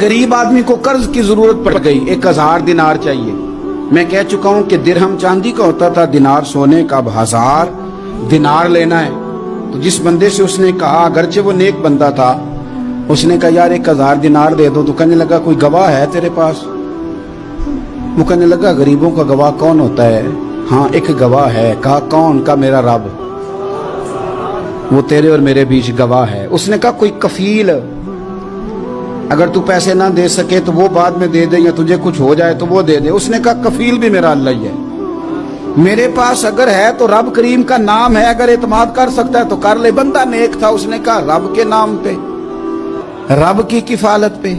गरीब आदमी को कर्ज की जरूरत पड़ गई, 1000 दिनार चाहिए। मैं कह चुका हूं कि दिरहम चांदी का होता था, दिनार सोने का। अब 1000 दिनार लेना है। तो जिस बंदे से उसने कहा, अगरचे वो नेक बंदा था, उसने कहा यार 1000 दिनार दे दो। तो कहने लगा कोई गवाह है तेरे पास? वो कहने लगा गरीबों का गवाह कौन होता है? हाँ एक गवाह है। कहा कौन? का मेरा रब, वो तेरे और मेरे बीच गवाह है। उसने कहा कोई कफील, अगर तू पैसे ना दे सके तो वो बाद में दे दे, या तुझे कुछ हो जाए तो वो दे दे। उसने कहा कफील भी मेरा अल्लाह ही है। मेरे पास अगर है तो रब करीम का नाम है, अगर एतमाद कर सकता है तो कर ले। बंदा नेक था, उसने कहा रब के नाम पे, रब की किफालत पे,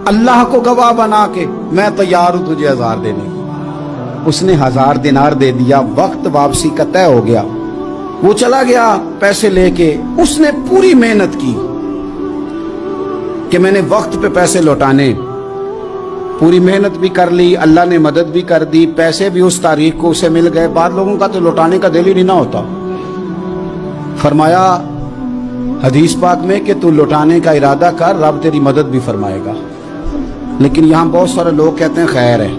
अल्लाह को गवाह बना के मैं तैयार हूं तुझे 1000 देने को। उसने 1000 दिनार दे दिया। वक्त वापसी का तय हो गया। वो चला गया पैसे लेके। उसने पूरी मेहनत की कि मैंने वक्त पे पैसे लौटाने, पूरी मेहनत भी कर ली, अल्लाह ने मदद भी कर दी, पैसे भी उस तारीख को उसे मिल गए। बाद लोगों का तो लौटाने का दिल ही नहीं ना होता। फरमाया हदीस पाक में कि तू लौटाने का इरादा कर, रब तेरी मदद भी फरमाएगा। लेकिन यहाँ बहुत सारे लोग कहते हैं खैर है,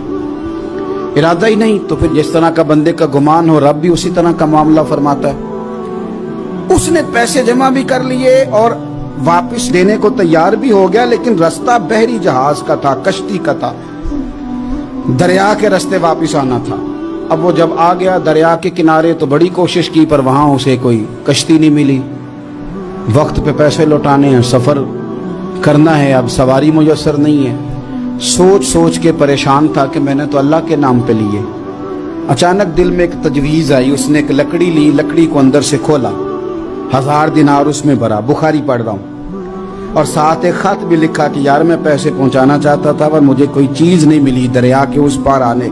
इरादा ही नहीं। तो फिर जिस तरह का बंदे का गुमान हो, रब भी उसी तरह का मामला फरमाता है। उसने पैसे जमा भी कर लिए और वापस देने को तैयार भी हो गया, लेकिन रास्ता बहरी जहाज का था, कश्ती का था, दरिया के रास्ते वापस आना था। अब वो जब आ गया दरिया के किनारे तो बड़ी कोशिश की, पर वहां उसे कोई कश्ती नहीं मिली। वक्त पे पैसे लौटाने हैं, सफर करना है, अब सवारी मुयस्सर नहीं है। सोच सोच के परेशान था कि मैंने तो अल्लाह के नाम पे लिए। अचानक दिल में एक तजवीज आई। उसने एक लकड़ी ली, लकड़ी को अंदर से खोला, 1000 दिनार उसमें भरा। बुखारी पढ़ रहा हूँ, और साथ एक खत भी लिखा कि यार मैं पैसे पहुंचाना चाहता था पर मुझे कोई चीज नहीं मिली दरिया के उस पार आने,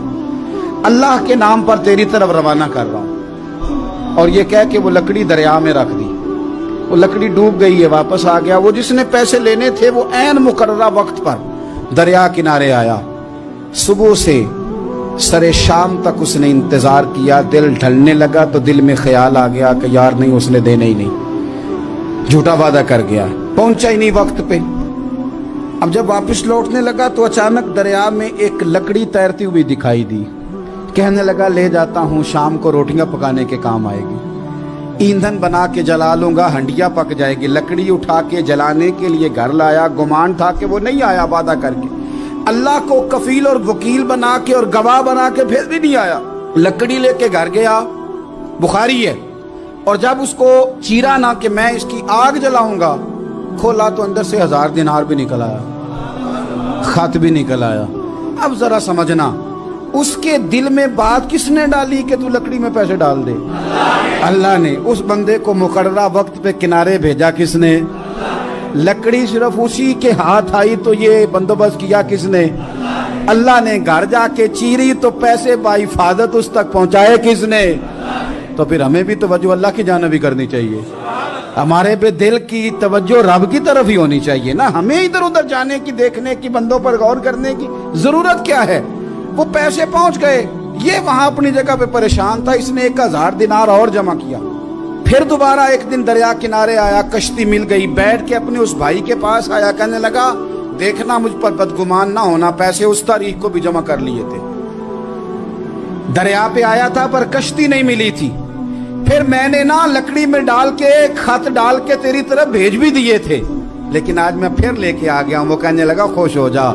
अल्लाह के नाम पर तेरी तरफ रवाना कर रहा हूँ। और ये कह के वो लकड़ी दरिया में रख दी। वो लकड़ी डूब गई है, वापस आ गया। वो जिसने पैसे लेने थे वो ऐन मुकर्ररा वक्त पर दरिया किनारे आया। सुबह से सरे शाम तक उसने इंतजार किया। दिल ढलने लगा तो दिल में ख्याल आ गया कि यार नहीं, उसने देने ही नहीं, झूठा वादा कर गया, पहुंचा ही नहीं वक्त पे। अब जब वापस लौटने लगा तो अचानक दरिया में एक लकड़ी तैरती हुई दिखाई दी। कहने लगा ले जाता हूं, शाम को रोटियां पकाने के काम आएगी, ईंधन बना के जला लूंगा, हंडिया पक जाएगी। लकड़ी उठा के जलाने के लिए घर लाया। गुमान था कि वो नहीं आया वादा करके। अल्लाह को कफील और वकील बना के और गवाह बना के फिर भी नहीं आया। लकड़ी लेके घर गया, बुखारी है। और जब उसको चीरा ना कि मैं इसकी आग जलाऊंगा, खोला तो अंदर से 1000 दिनार भी निकल आया, खत भी निकल आया। अब जरा समझना, उसके दिल में बात किसने डाली कि तू लकड़ी में पैसे डाल दे? अल्लाह ने। उस बंदे को मुकर्ररा वक्त पे किनारे भेजा किसने? लकड़ी सिर्फ उसी के हाथ आई तो ये बंदोबस्त किया किसने? अल्लाह ने। घर जाके चीरी तो पैसे बाहिफाजत उस तक पहुंचाए किसने? तो फिर हमें भी तवज्जो अल्लाह की जानिब भी करनी चाहिए। हमारे पे दिल की तवज्जो रब की तरफ ही होनी चाहिए ना। हमें इधर उधर जाने की, देखने की, बंदों पर गौर करने की जरूरत क्या है? वो पैसे पहुंच गए, ये वहां अपनी जगह पे परेशान था। इसने 1000 दिनार और जमा किया। फिर दोबारा एक दिन दरिया किनारे आया, कश्ती मिल गई, बैठ के अपने उस भाई के पास आया। कहने लगा देखना मुझ पर बदगुमान ना होना, पैसे उस तारीख को भी जमा कर लिए थे, दरिया पे आया था पर कश्ती नहीं मिली थी। फिर मैंने ना लकड़ी में डाल के, खत डाल के तेरी तरफ भेज भी दिए थे, लेकिन आज मैं फिर लेके आ गया हूं। वो कहने लगा खुश हो जा,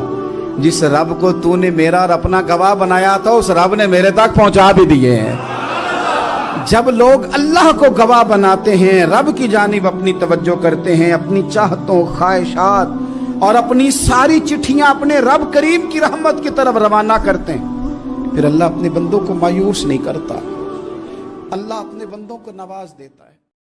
जिस रब को तूने मेरा और अपना गवाह बनाया था उस रब ने मेरे तक पहुंचा भी दिए हैं। जब लोग अल्लाह को गवाह बनाते हैं, रब की जानिब अपनी तवज्जो करते हैं, अपनी चाहतों, ख्वाहिशात और अपनी सारी चिट्ठियां अपने रब करीम की रहमत की तरफ रवाना करते हैं, फिर अल्लाह अपने बंदों को मायूस नहीं करता। अल्लाह अपने बंदों को नवाज देता है।